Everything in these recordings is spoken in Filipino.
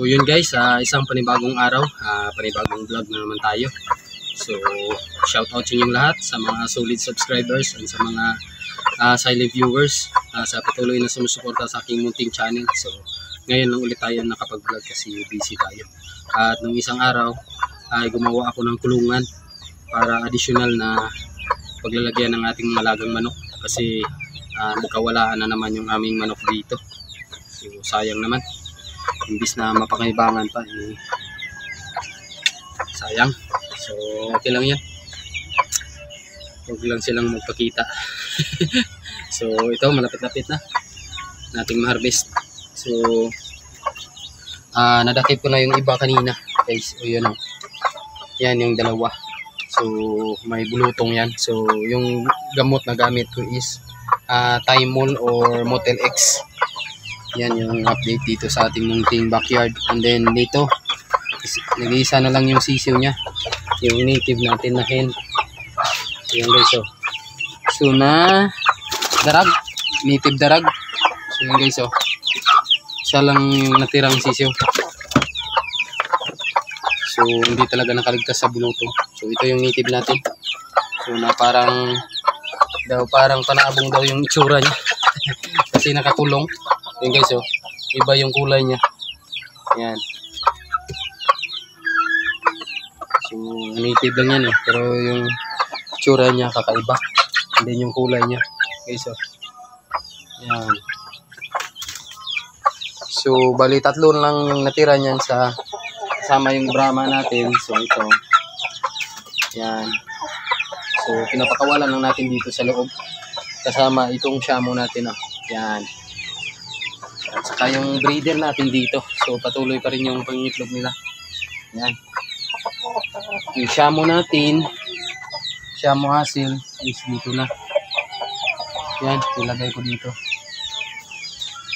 yun guys, isang panibagong araw, panibagong vlog na naman tayo. So shout out sa inyong lahat, sa mga solid subscribers at sa mga silent viewers, sa patuloy na sumusuporta sa aking munting channel. So ngayon lang ulit tayo nakapag-vlog kasi busy tayo. At nung isang araw ay gumawa ako ng kulungan para additional na paglalagyan ng ating malagang manok kasi nagkawalaan na naman yung aming manok dito. So sayang naman, imbis na mapakaibangan pa sayang. So okay lang yan, huwag lang silang magpakita. So ito, malapit-lapit na nating ma-harvest. So nadakip ko na yung iba kanina guys. O yun o, yan yung dalawa. So may bulutong yan. So yung gamot na gamit ko is Thymol or Motel X. Yan yung update dito sa ating munting backyard. And then dito, nag-iisa na lang yung sisiw nya, yung native natin na hen. Yan guys o. So na darag, native darag. So yan guys o, siya lang yung natirang sisiw. So hindi talaga nakaligtas sa bulutong. So ito yung native natin. So na parang panabong daw yung itsura niya. Kasi nakakulong. Yan guys oh, iba yung kulay niya. Yan. So native lang yan pero yung itsura niya kakaiba. And then yung kulay niya guys oh. Yan. So bali tatlo lang yung natira niyan sa kasama yung Brahma natin. So ito. Yan. So pinapakawalan lang natin dito sa loob kasama itong Shamo natin Yan. At saka yung breeder natin dito. So patuloy pa rin yung pangitlog nila. Yan. Yung Shamo natin, Shamo Asil is dito na. Yan, ilagay ko dito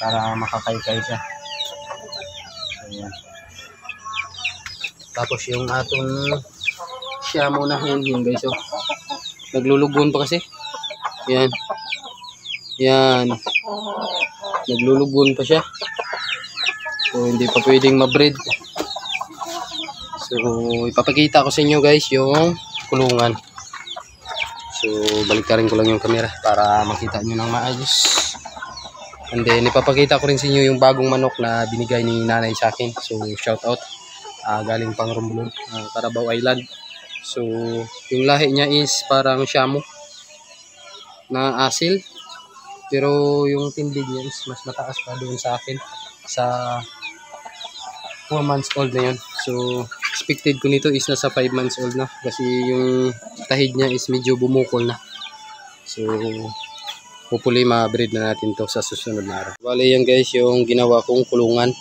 para makakaykay siya. So yan. Tapos yung atong Shamo na hen yun guys oh. Naglulugon pa kasi. Yan. Yan. Naglulugon pa siya. So hindi pa pwedeng ma-breed. So ipapakita ko sa inyo guys yung kulungan. So baliktarin ko lang yung camera para makita nyo ng maayos. And then ipapakita ko rin sa inyo yung bagong manok na binigay ni nanay sa akin. So shout out. Galing pang Romblon, Carabao Island. So yung lahi niya is parang Shamo na asil, pero yung tindig niya is mas mataas pa doon sa akin sa 4 months old na yun. So expected ko nito is nasa 5 months old na kasi yung tahid niya is medyo bumukol na. So hopefully ma-breed na natin to sa susunod na araw. Bali yan guys yung ginawa kong kulungan.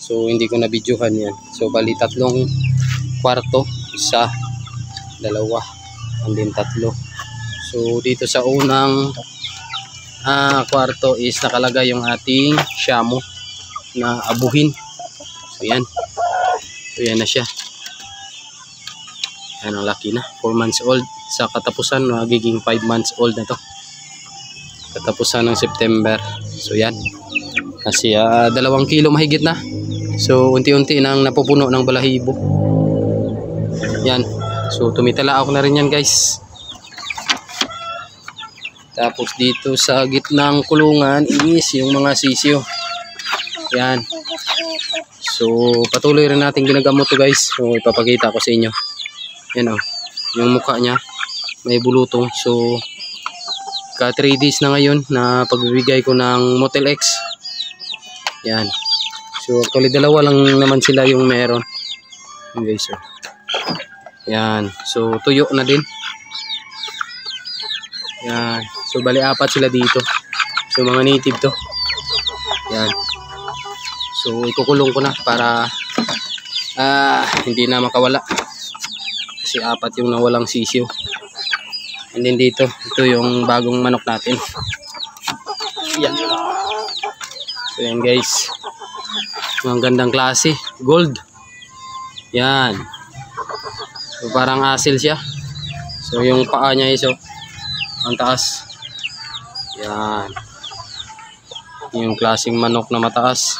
So hindi ko na videohan yan. So bali 3 kwarto, 1, 2, and then 3. So dito sa unang kwarto is nakalagay yung ating Shamo na abuhin. So yan. So yan na siya. Yan ang laki na, 4 months old. Sa katapusan magiging 5 months old na to. Katapusan ng September. So yan. Kasi 2 kilo mahigit na. So unti-unti nang napupuno ng balahibo. Yan. So tumitala ako na rin yan guys. Tapos dito sa gitnang kulungan is yung mga sisiyo. Yan. So patuloy rin natin ginagamot to guys. So ipapakita ko sa inyo. Yan o. Yung mukha niya may bulutong. So ka 3 days na ngayon na pagbibigay ko ng Motel X. Yan. So actually 2 lang naman sila yung meron. Yan guys o. Yan. So tuyo na din. Yan. So bali 4 sila dito. So mga native to. Yan. So ikukulong ko na para hindi na makawala. Kasi 4 yung nawalang sisiyo. And then dito, ito yung bagong manok natin. Yan. So yan guys. Ang gandang klase, gold. Yan. So parang asil siya. So yung paa niya is ang taas. Yan. Yung klaseng manok na mataas.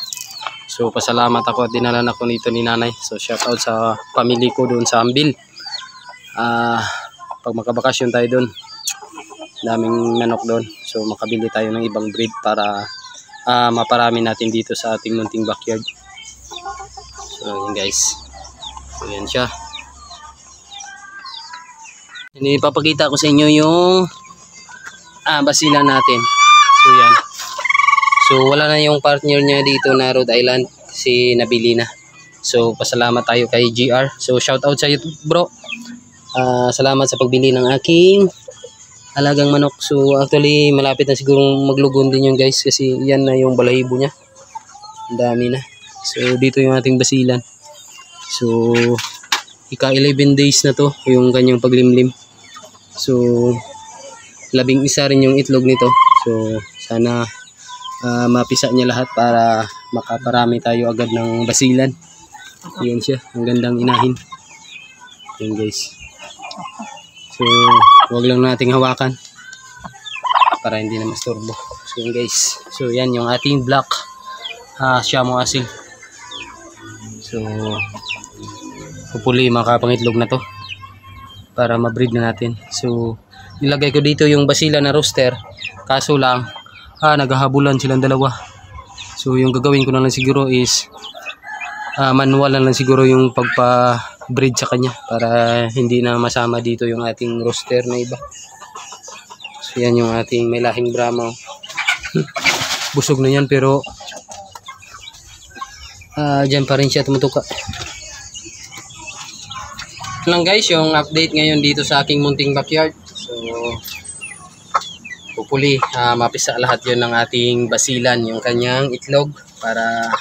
So So pasalamat ako at dinala na ko nito ni nanay. So shout out sa family ko doon sa Ambil. Pag makabakasyon tayo doon, daming manok doon. So makabili tayo ng ibang breed para maparami natin dito sa ating munting backyard. So yun guys. So yan siya. Ipapakita ko sa inyo yung basila natin. So yan. So wala na yung partner niya dito na Rhode Island, si nabili na. So pasalamat tayo kay GR. So shout out sa YouTube bro. Salamat sa pagbili ng aking alagang manok. So actually malapit na siguro maglugon din yung guys, kasi yan na yung balahibo niya. Ang dami na. So dito yung ating basilan. So ika 11 days na to yung kanyang paglimlim. So 11 rin yung itlog nito. So sana mapisa niya lahat para makaparami tayo agad ng basilan. Yan siya, ang gandang inahin. Yan guys. So huwag lang nating hawakan para hindi na masturbo. So yan guys. So yan yung ating black Siamo Asil. So hopefully makapangitlog na to para ma-breed na natin. So nilagay ko dito yung basila na rooster, kaso lang naghahabulan silang dalawa. So yung gagawin ko na lang siguro is manual na lang siguro yung pagpa-breed sa kanya para hindi na masama dito yung ating rooster na iba. So yan yung ating may lahing Brahma. Busog na yan pero dyan pa rin siya tumutuka. Lang guys yung update ngayon dito sa aking munting backyard. So hopefully mapisa lahat yun ng ating basilan, yung kanyang itlog, para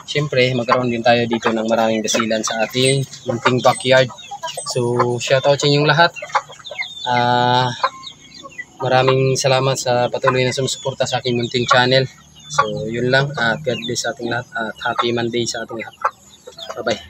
syempre magkaroon din tayo dito ng maraming basilan sa ating munting backyard. So shout out sa inyong lahat. Maraming salamat sa patuloy na sumusuporta sa aking munting channel. So yun lang, God bless sa ating lahat at happy Monday sa ating lahat. Bye bye.